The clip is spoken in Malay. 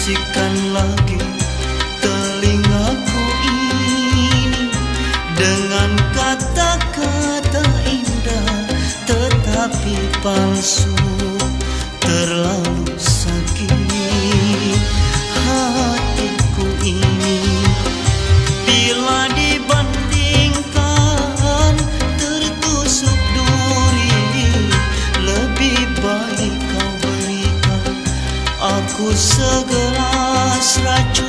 Bisikan lagi telingaku ini dengan kata-kata indah tetapi palsu, terlalu sakit hatiku ini. Bila dibandingkan tertusuk duri, lebih baik kau berikan aku segelas racun